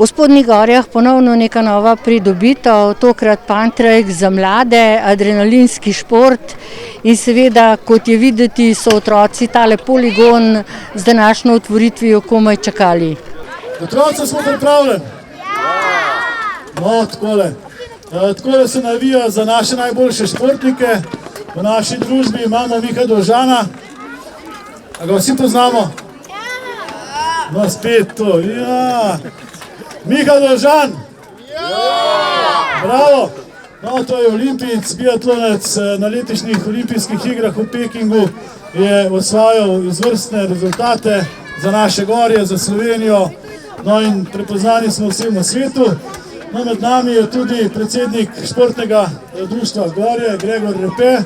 V Spodnjih Gorjah ponovno neka nova pridobitev, tokrat Pantrek za mlade, adrenalinski šport in seveda, kot je videti, so otroci tale poligon z današnjo otvoritvijo komaj čakali. Otroci smo pripravljeni? No, takole. Takole se navija za naše najboljše športnike. V naši družbi imamo Miha Dolžana. A ga vsi poznamo? No, spet to. Ja. Miha Dolžan! Bravo! No, to je olimpijec, biatlonec na letošnjih olimpijskih igrah v Pekingu. Je osvajal izvrstne rezultate za naše gorje, za Slovenijo. No in prepoznani smo vsem v svetu. No, med nami je tudi predsednik športnega društva Gorje, Gregor Repe,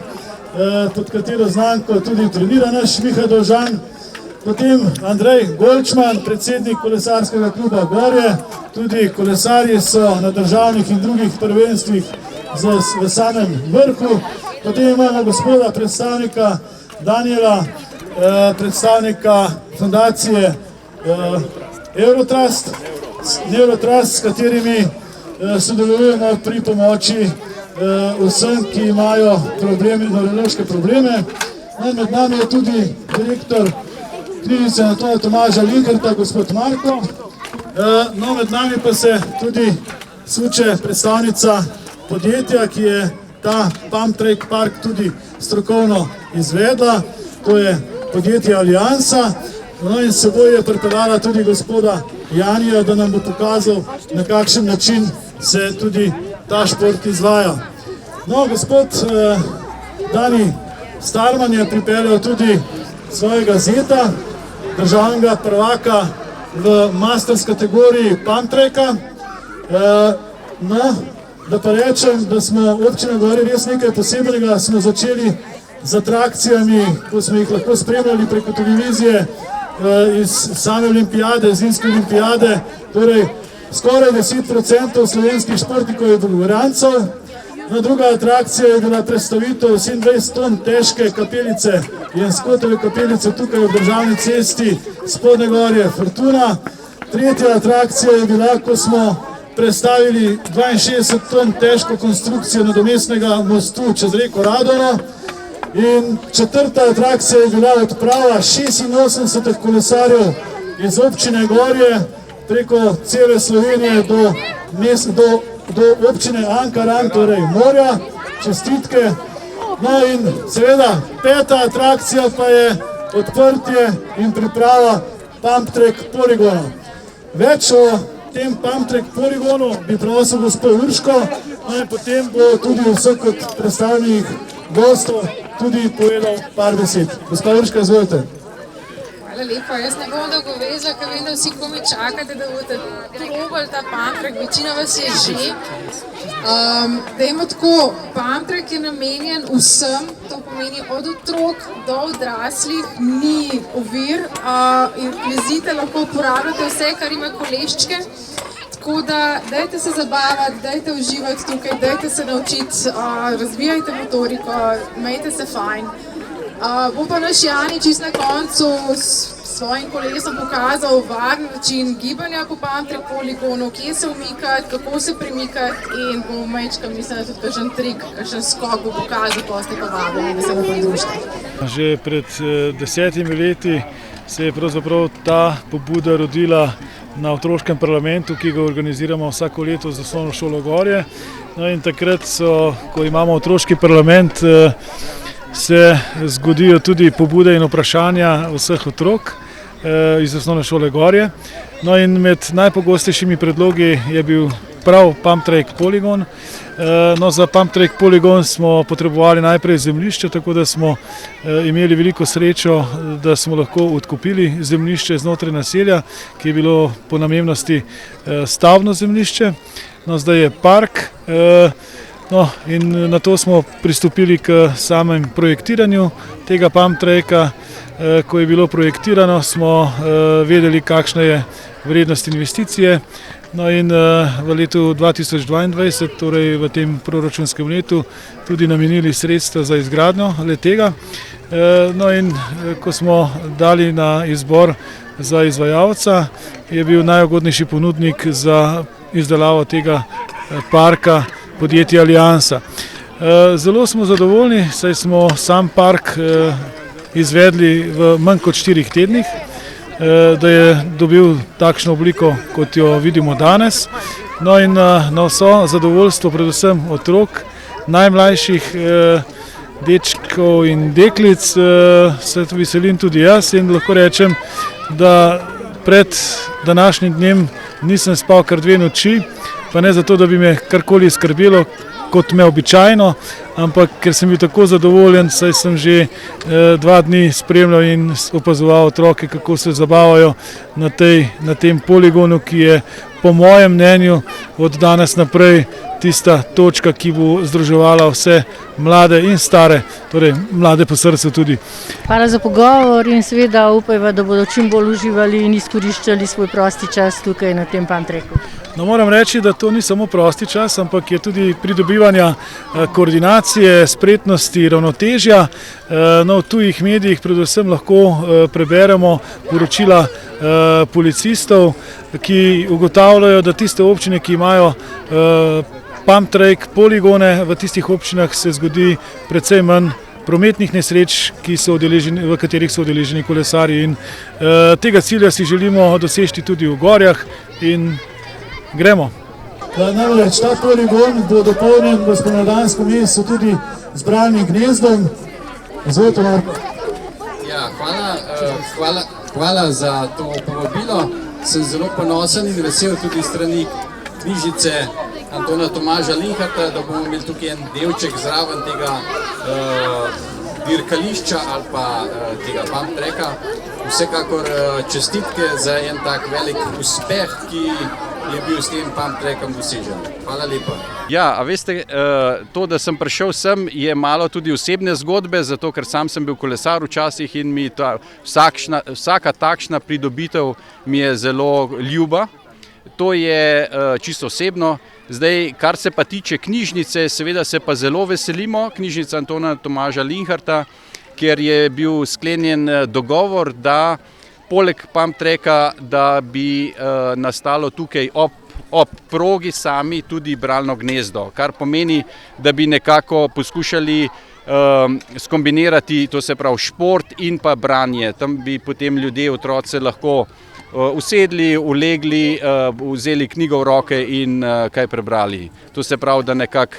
pod katero znamko tudi trenira naš Miha Dolžan. Potem Andrej Golčman, predsednik kolesarskega kluba Gorje, tudi kolesarji so na državnih in drugih prvenstvih v samem vrhu. Potem imamo gospoda predstavnika Daniela, predstavnika fundacije Eurotrust, s katerimi sodelujemo pri pomoči vsem, ki imajo nevrološke probleme. Med nami je tudi direktor Klinice Antonija Tomaža Linharta, gospod Marko. No, med nami pa se tudi suče predstavnica podjetja, ki je ta Pump Track Park tudi strokovno izvedla. To je podjetje Aliansa. No in s seboj je pripeljala tudi gospoda Janija, da nam bo pokazal, na kakšen način se tudi ta šport izvaja. No, gospod Dani Starman je pripeljal tudi svojega zeta, državnega prvaka v masters kategoriji Pump Tracka. No, da pa rečem, da smo občina Gorje res nekaj posebnega, smo začeli z atrakcijami, ko smo jih lahko spremljali preko televizije, iz same olimpijade, zimske olimpijade, torej skoraj 10% slovenskih športnikov je bilo Gorancev. Druga atrakcija je bila predstavitev 27 ton težke kapelice, Jenskotove kapelice tukaj v državni cesti Spodnje Gorje Fortuna. Tretja atrakcija je bila, ko smo predstavili 62 ton težko konstrukcijo nadomestnega mostu čez reko Radono. In četrta atrakcija je bila odprava 86 kolesarjev iz občine Gorje preko cele Slovenije do občine Ankaran, torej morja, čestitke. No in seveda peta atrakcija pa je odprtje in priprava Pump Track poligona. Več o tem Pump Track poligonu bi prosil gospod Urško, no in potem bo tudi vseh od predstavljenih gostov tudi povedal par besed. Gospod Urška, izvolite. Hvala lepa, jaz ne bom dolgo vezla, ker vem, da vsi komi čakate, da boste probali ta Pump Track, večina vas je že. Dajmo tako, Pump Track je namenjen vsem, to pomeni od otrok do odraslih, ni ovir, jezite lahko uporabljate vse, kar ima koleščke. Tako da dajte se zabavati, dajte uživati tukaj, dajte se naučiti, razvijajte motoriko, imejte se fajn. Bo pa naš Jani čist na koncu s svojim kolesom pokazal varen način gibanja po Pump Track poligonu, kje se umikati, kako se premikati in bo majčka, mislim, da tudi kakšen trik, kakšen skok bo pokazal, pa ste pa vabljeni, da se bo pridružite. Že pred 10 leti se je pravzaprav ta pobuda rodila na otroškem parlamentu, ki ga organiziramo vsako leto z osnovno šolo Gorje. No in takrat ko imamo otroški parlament, se zgodijo tudi pobude in vprašanja vseh otrok iz osnovne šole Gorje. No in med najpogostejšimi predlogi je bil prav Pump Track poligon. No, za Pump Track poligon smo potrebovali najprej zemljišče, tako da smo imeli veliko srečo, da smo lahko odkupili zemljišče znotraj naselja, ki je bilo po namembnosti stavbno zemljišče. No, zdaj je park. No, in na to smo pristopili k samem projektiranju tega Pump Tracka. Ko je bilo projektirano, smo vedeli, kakšna je vrednost investicije. No in v letu 2022, torej v tem proračunskem letu, tudi namenili sredstva za izgradnjo le-tega. No in ko smo dali na izbor za izvajalca, je bil najugodnejši ponudnik za izdelavo tega parka podjetje Aliansa. Zelo smo zadovoljni, saj smo sam park izvedli v manj kot 4 tednih, da je dobil takšno obliko, kot jo vidimo danes. No in na vso zadovoljstvo predvsem otrok, najmlajših dečkov in deklic, se veselim tudi jaz in lahko rečem, da pred današnjim dnem nisem spal kar 2 noči, pa ne zato, da bi me karkoli skrbelo, kot me običajno, ampak ker sem bil tako zadovoljen, saj sem že 2 dni spremljal in opazoval otroke, kako se zabavajo na tem poligonu, ki je po mojem mnenju od danes naprej tista točka, ki bo združevala vse mlade in stare, torej mlade po srcu tudi. Hvala za pogovor in seveda upajva, da bodo čim bolj uživali in izkoriščali svoj prosti čas tukaj na tem Pantreku. No, moram reči, da to ni samo prosti čas, ampak je tudi pridobivanja koordinacije, spretnosti, ravnotežja. No, v tujih medijih predvsem lahko preberemo poročila policistov, ki ugotavljajo, da tiste občine, ki imajo pump track poligone, v tistih občinah se zgodi precej manj prometnih nesreč, v katerih so udeleženi kolesarji. In tega cilja si želimo doseči tudi v Gorjah in gremo. Namreč ta poligon bo dopolnjen v spomladanskem mesecu tudi zbranim gnezdom. Izvolite, Marko. Ja, hvala za to povabilo. Sem zelo ponosen in vesel tudi strani knjižnice Antona Tomaža Linharta, da bomo imeli tukaj en delček zraven tega dirkališča ali pa tega pump tracka. Vsekakor čestitke za en tak velik uspeh, ki je bil s tem pump trackom dosežen. Hvala lepa. Ja, a veste, to, da sem prišel sem, je malo tudi osebne zgodbe, zato ker sam sem bil kolesar včasih in mi vsaka takšna pridobitev mi je zelo ljuba. To je čisto osebno. Zdaj, kar se pa tiče knjižnice, seveda se pa zelo veselimo, knjižnica Antona Tomaža Linharta, ker je bil sklenjen dogovor, da poleg pump tracka, da bi nastalo tukaj ob progi sami tudi bralno gnezdo, kar pomeni, da bi nekako poskušali skombinirati, to se pravi šport in pa branje. Tam bi potem ljudje, otroci lahko usedli, ulegli, vzeli knjigo v roke in kaj prebrali. To se pravi, da nekako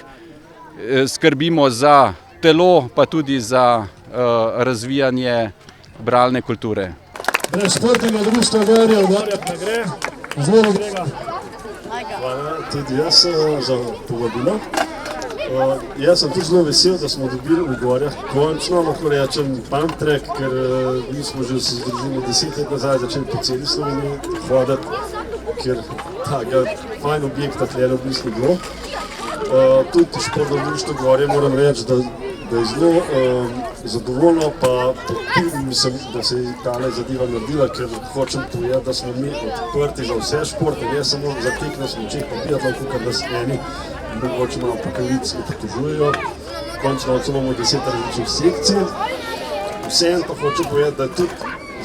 skrbimo za telo, pa tudi za razvijanje bralne kulture. Brez športnega društva Gorje, v Gorjah ne gre. Izvolite, Grega. Hvala tudi jaz za povabilo. Jaz sem tudi zelo vesel, da smo dobili v Gorjah končno, lahko rečem, pump track, ker mi smo že z družino 10 let nazaj začeli po celi Sloveniji hoditi, ker takega fajn objekta tle v bistvu bilo. Tudi športno društvo Gorje moram reči, da je zelo zadovoljno, pa mislim, da se je tale zadeva naredila, ker hočem povedati, da smo mi odprti za vse športe, ne samo za tek na smučeh, pa biatlon, kakor nas eni mogoče malo pokalic pritožujejo. Končno imamo 10 različnih sekcij. Vseeno pa hočem povedati, da tudi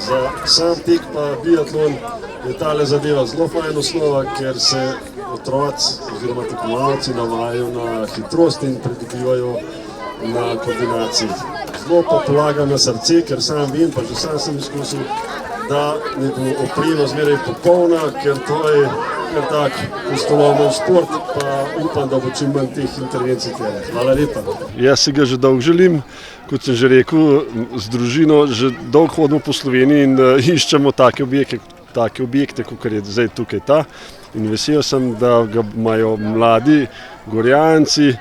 za sam tek pa biatlon je tale zadeva zelo fajn osnova, ker se otroci oziroma tekmovalci navajajo na hitrost in pridobivajo na koordinaciji. Zelo pa polagam na srce, ker sam vem, pa že sam sem izkusil, da ne bo oprema zmeraj popolna, ker to je kar tak postolomen šport, pa upam, da bo čim manj teh intervencij tega. Hvala lepa. Jaz si ga že dolgo želim, kot sem že rekel, z družino že dolgo hodimo po Sloveniji in iščemo take objekte, kot je zdaj tukaj ta. In vesel sem, da ga imajo mladi Gorjanci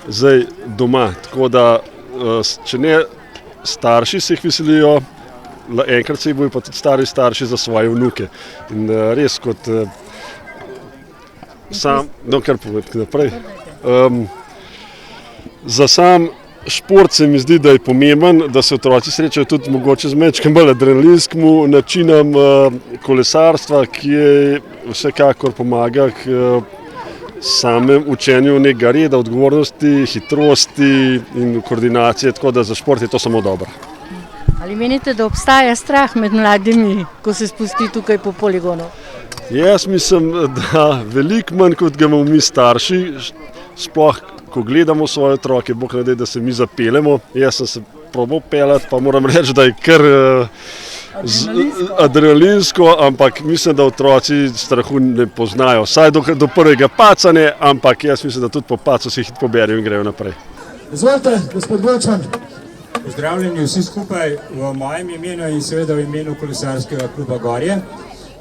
zdaj doma, tako da, če ne starši se jih veselijo, enkrat se jih bojo pa tudi stari starši za svoje vnuke. In res kot sam, kar povedati naprej, za sam šport se mi zdi, da je pomemben, da se otroci srečajo tudi mogoče z majčkim bolj adrenalinskim načinom kolesarstva, ki je vsekakor pomaga k samem učenju nekega reda, odgovornosti, hitrosti in koordinacije, tako da za šport je to samo dobro. Ali menite, da obstaja strah med mladimi, ko se spusti tukaj po poligonu? Jaz mislim, da veliko manj kot ga imamo mi starši, sploh ko gledamo svoje otroke, bog ne daj, da se mi zapeljemo. Jaz sem se probal peljati, pa moram reči, da je kar adrenalinsko, ampak mislim, da otroci strahu ne poznajo. Vsaj do prvega paca ne, ampak jaz mislim, da tudi po pacu se hitro poberijo in grejo naprej. Izvolite, gospod Golčan. Pozdravljeni vsi skupaj v mojem imenu in seveda v imenu Kolesarskega kluba Gorje.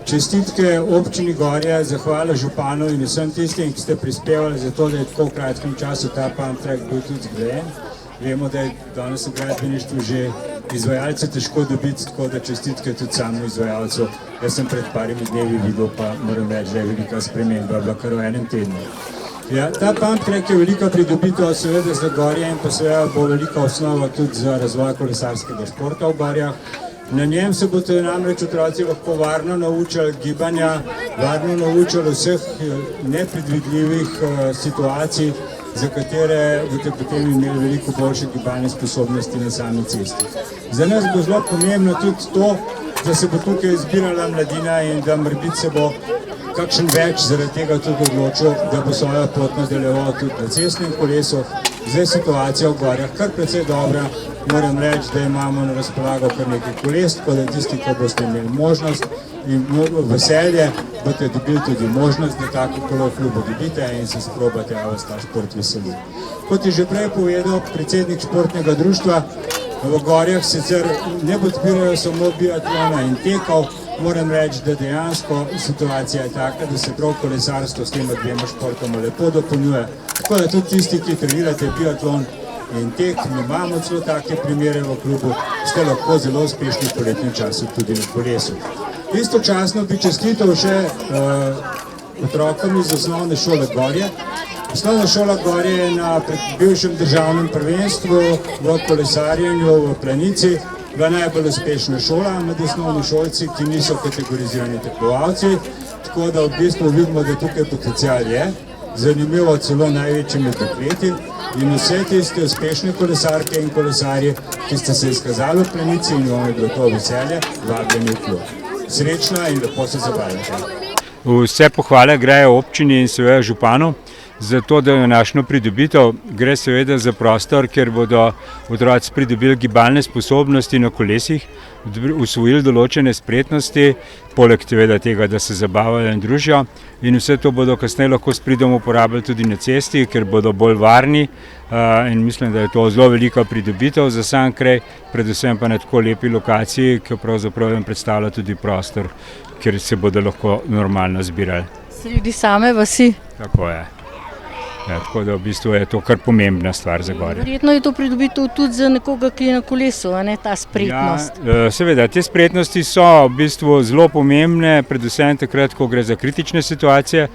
Čestitke občini Gorje, zahvala županu in vsem tistim, ki ste prispevali za to, da je tako v kratkem času ta pump track bil tudi zgrajen. Vemo, da je danes v gradbeništvu že izvajalce težko dobiti, tako da čestitke tudi samo izvajalcu. Jaz sem pred parimi dnevi videl, pa moram reči, da je velika sprememba, bila kar v enem tednu. Ja, ta pump track je velika pridobitev seveda za Gorje in pa seveda bo velika osnova tudi za razvoj kolesarskega športa v Gorjah. Na njem se boste namreč otroci lahko varno naučili gibanja, varno naučili vseh nepredvidljivih situacij, za katere boste potem imeli veliko boljše gibalne sposobnosti na sami cesti. Za nas bo zelo pomembno tudi to, da se bo tukaj zbirala mladina in da morebiti se bo kakšen več zaradi tega tudi odločil, da bo svojo pot nadaljeval tudi na cestnem kolesu. Zdaj situacija v Gorjah kar precej dobra. Moram reči, da imamo na razpolago kar nekaj koles, tako da tisti, ki boste imeli možnost in veselje, boste dobili tudi možnost, da tako kolo v klubu dobite in se sprobate, a vas ta šport veseli. Kot je že prej povedal predsednik športnega društva, v Gorjah sicer ne podpirajo samo biatlona in tekov, moram reči, da dejansko situacija je taka, da se prav kolesarstvo s tema dvema športoma lepo dopolnjuje. Tako da tudi tisti, ki trenirate biatlon in tek, mi imamo celo take primere v klubu, ste lahko zelo uspešni v poletnem času tudi na kolesu. Istočasno bi čestitev še otrokom iz osnovne šole Gorje. Osnovna šola Gorje je na bivšem državnem prvenstvu v kolesarjenju v Planici bila najbolj uspešna šola med osnovnošolci, ki niso kategorizirani tekmovalci, tako da v bistvu vidimo, da tukaj potencial je, zanimivo celo največji med dekleti in vse tiste uspešne kolesarke in kolesarje, ki ste se izkazali v Planici in vam je bilo to veselje, vabljeni v klub. Srečno in lepo se zabavajte. Vse pohvale grejo občini in seveda županu za to, da je našlo pridobitev. Gre seveda za prostor, kjer bodo otroci pridobili gibalne sposobnosti na kolesih, usvojili določene spretnosti, poleg tega, da se zabavajo in družijo. In vse to bodo kasneje lahko s pridom uporabljali tudi na cesti, ker bodo bolj varni. In mislim, da je to zelo velika pridobitev za sam kraj, predvsem pa na tako lepi lokaciji, ki pravzaprav jim predstavlja tudi prostor, kjer se bodo lahko normalno zbirali. Sredi same vasi. Tako je. Ja, tako da v bistvu je to kar pomembna stvar za Gorje. Verjetno je to pridobitev tudi za nekoga, ki je na kolesu, a ne ta spretnost. Ja, seveda, te spretnosti so v bistvu zelo pomembne, predvsem takrat, ko gre za kritične situacije.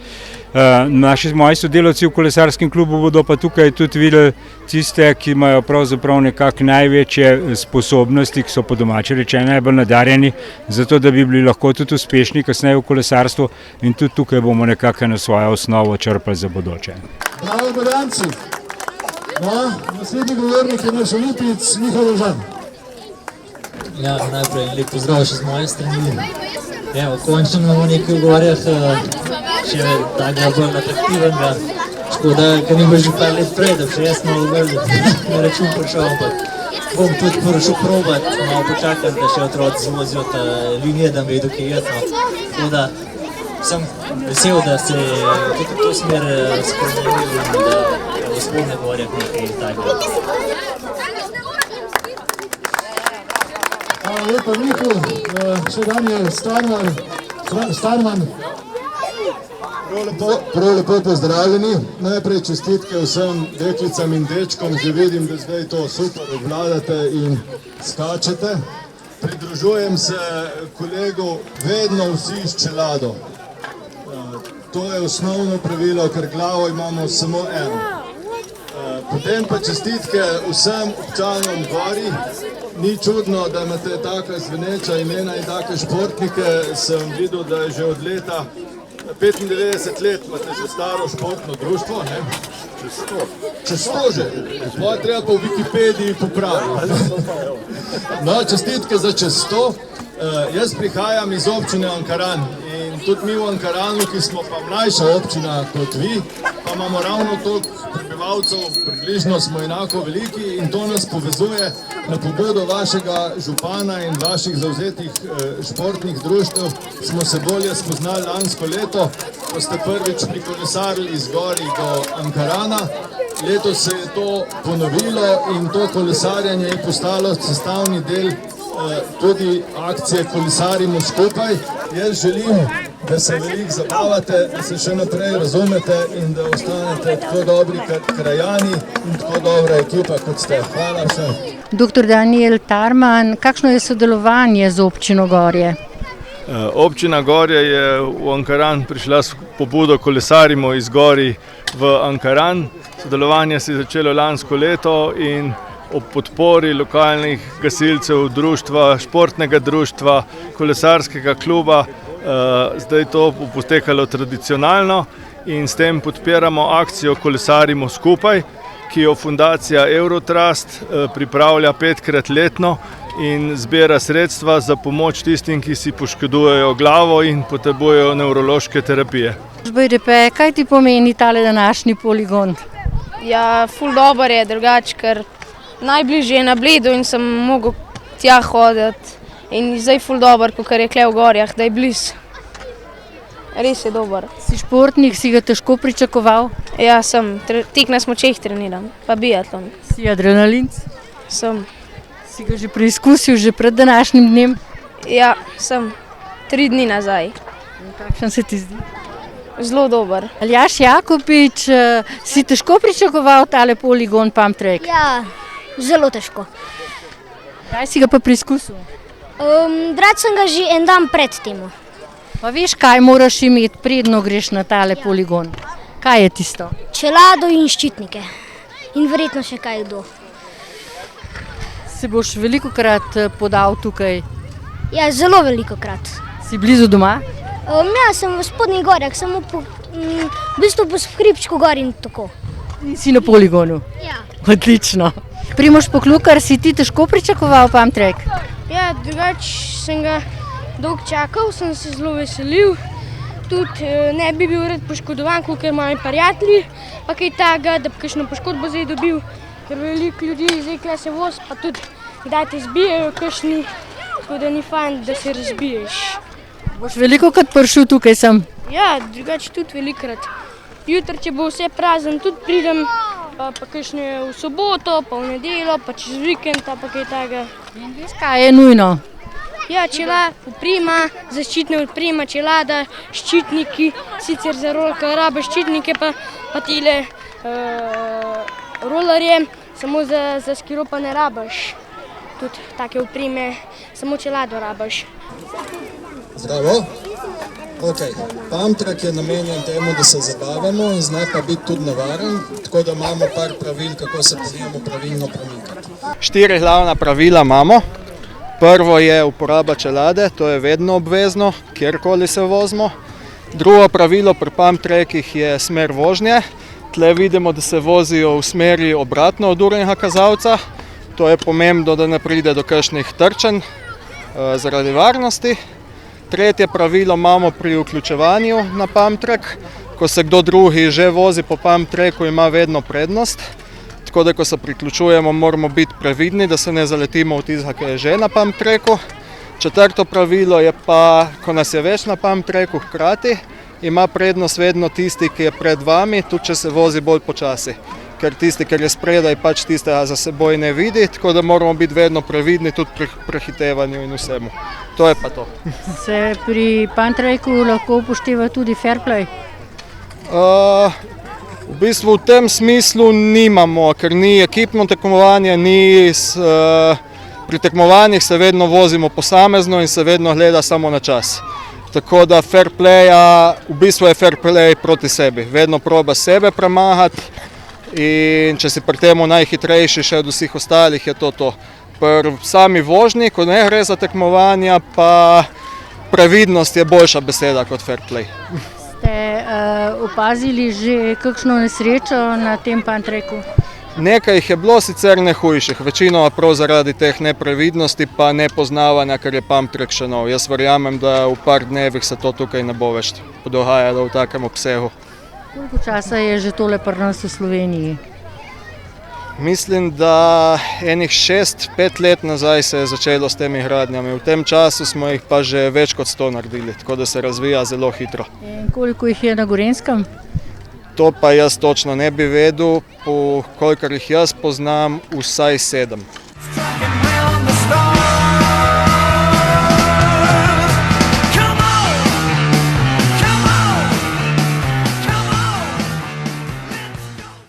Moji sodelavci v kolesarskem klubu bodo pa tukaj tudi videli tiste, ki imajo pravzaprav nekako največje sposobnosti, ki so po domače rečeno najbolj nadarjeni, zato da bi bili lahko tudi uspešni kasneje v kolesarstvu in tudi tukaj bomo nekako na svojo osnovo črpali za bodoče. Bravo, Gorjanci. No, naslednji govornik je naš olimpijec Miha Ložan. Ja, najprej lep pozdrav še z moje strani. Evo, končno imamo nekaj v Gorjah, še takega bolj atraktivnega. Škoda, ker ni bilo že par let prej, da bi še jaz malo bolj na račun prišel, ampak bom tudi prišel probat, malo počakati, da še otroci zvozijo ta linije, da me vedo, kje je jedno. Tako da sem vesel, da se tudi v to smer spremenili in da v spodnje Gorjah nekaj takega. Hvala lepa, Mihu. Še dan je Starman. Prav lepo pozdravljeni. Najprej čestitke vsem deklicam in dečkom, že vidim, da zdaj to super obvladate in skačete. Pridružujem se kolegu, vedno vsi s čelado. To je osnovno pravilo, ker glavo imamo samo eno. Potem pa čestitke vsem občanom Gorij. Ni čudno, da imate taka zveneča imena in take športnike. Sem videl, da je že od leta 95 let imate že staro športno društvo, ne? Čez 100 že. Moje treba pa v Wikipediji popraviti. No, čestitke za čez 100. Jaz prihajam iz občine Ankaran in tudi mi v Ankaranu, ki smo pa mlajša občina kot vi, pa imamo ravno toliko prebivalcev, približno smo enako veliki in to nas povezuje na pobudo vašega župana in vaših zavzetih športnih društev. Smo se bolje spoznali lansko leto, ko ste prvič prikolesarili iz Gori do Ankarana. Letos se je to ponovilo in to kolesarjenje je postalo sestavni del tudi akcije Kolesarimo skupaj. Jaz želim, da se veliko zabavate, da se še naprej razumete in da ostanete tako dobri krajani in tako dobra ekipa, kot ste. Hvala vsem. Dr. Daniel Tarman, kakšno je sodelovanje z občino Gorje? Občina Gorje je v Ankaran prišla s pobudo Kolesarimo iz Gori v Ankaran. Sodelovanje se je začelo lansko leto in ob podpori lokalnih gasilcev, društva, športnega društva, kolesarskega kluba, zdaj to bo potekalo tradicionalno in s tem podpiramo akcijo Kolesarimo skupaj, ki jo fundacija Eurotrust pripravlja 5krat letno in zbira sredstva za pomoč tistim, ki si poškodujejo glavo in potrebujejo nevrološke terapije. Žbejrepe, kaj ti pomeni tale današnji poligon? Ja, ful dober je drugač, ker najbližje je na Bledu in sem mogel tja hoditi in zdaj ful dober, kakor je kle v Gorjah, da je blizu. Res je dober. Si športnik, si ga težko pričakoval? Ja, sem. Tik na smučeh treniram, pa biatlon. Si adrenalinc? Sem. Si ga že preizkusil, že pred današnjim dnem? Ja, sem. 3 dni nazaj. In kakšen se ti zdi? Zelo dober. Aljaž Jakopič, si težko pričakoval tale poligon Pump Track? Ja, zelo težko. Kdaj si ga pa preizkusil? Rad sem ga že en dan pred temu. Pa veš, kaj moraš imeti, predno greš na tale poligon? Kaj je tisto? Čelado in ščitnike. In verjetno še kaj kdo. Se boš velikokrat podal tukaj? Ja, zelo velikokrat. Si blizu doma? Ja, sem v Spodnjih Gorjah, samo v bistvu po Hribčku gor in tako. In si na poligonu? Ja. Odlično. Primož Poklukar, si ti težko pričakoval Pump Track? Ja, drugač sem ga dolgo čakal, sem se zelo veselil. Tudi ne bi bil rad poškodovan, ker moji prijatelji, pa kaj takega, da bi kakšno poškodbo zdaj dobil, ker veliko ljudi zdaj kle se voz, pa tudi kdaj te zbijajo kakšni, tako da ni fajn, da se razbiješ. Boš velikokrat prišel tukaj sem? Ja, drugače tudi velikokrat. Jutri, če bo vse prazen, tudi pridem, pa kakšne v soboto, pa v nedeljo, pa čez vikend, pa kaj takega. In veš, kaj je nujno? Ja, oprema, zaščitna oprema, čelada, ščitniki, sicer za rolka rabe ščitnike, pa tile rolerje, samo za skiro pa ne rabaš. Tudi take opreme, samo čelado rabaš. Zdravo. Pump Track je namenjen temu, da se zabavamo in zna pa biti tudi nevaren, tako da imamo par pravil, kako se po njemu pravilno premikati. 4 glavna pravila imamo. Prvo je uporaba čelade, to je vedno obvezno, kjerkoli se vozimo. Drugo pravilo pri Pump Trackih je smer vožnje. Tle vidimo, da se vozijo v smeri obratno od urnega kazalca. To je pomembno, da ne pride do kakšnih trčenj zaradi varnosti. Tretje pravilo imamo pri vključevanju na Pump Track. Ko se kdo drugi že vozi po Pump Tracku, ima vedno prednost. Tako da, ko se priključujemo, moramo biti previdni, da se ne zaletimo v tistega, ki je že na Pump Tracku. Četrto pravilo je pa, ko nas je več na Pump Tracku hkrati, ima prednost vedno tisti, ki je pred vami, tudi če se vozi bolj počasi. Ker tisti, ki je spredaj, pač tistega za seboj ne vidi, tako da moramo biti vedno previdni tudi pri prehitevanju in vsemu. To je pa to. Se pri Pump Tracku lahko upošteva tudi fair play? V bistvu v tem smislu nimamo, ker ni ekipno tekmovanje, pri tekmovanjih se vedno vozimo posamezno in se vedno gleda samo na čas. Tako da fair playa, v bistvu je fair play proti sebi, vedno proba sebe premagati in če si pri temu najhitrejši še od vseh ostalih, je to. Pri sami vožnji, ko ne gre za tekmovanja, pa previdnost je boljša beseda kot fair play. Ste opazili že kakšno nesrečo na tem pantreku? Nekaj jih je bilo sicer ne hujših, večinoma prav zaradi teh neprevidnosti pa nepoznavanja, ker je pump-track še nov. Jaz verjamem, da v par dnevih se to tukaj ne bo več dogajalo v takem obsegu. Koliko časa je že tole pri nas v Sloveniji? Mislim, da enih 6-5 let nazaj se je začelo s temi gradnjami. V tem času smo jih pa že več kot 100 naredili, tako da se razvija zelo hitro. In koliko jih je na Gorenjskem? To pa jaz točno ne bi vedel, po kolikor jih jaz poznam, vsaj 7.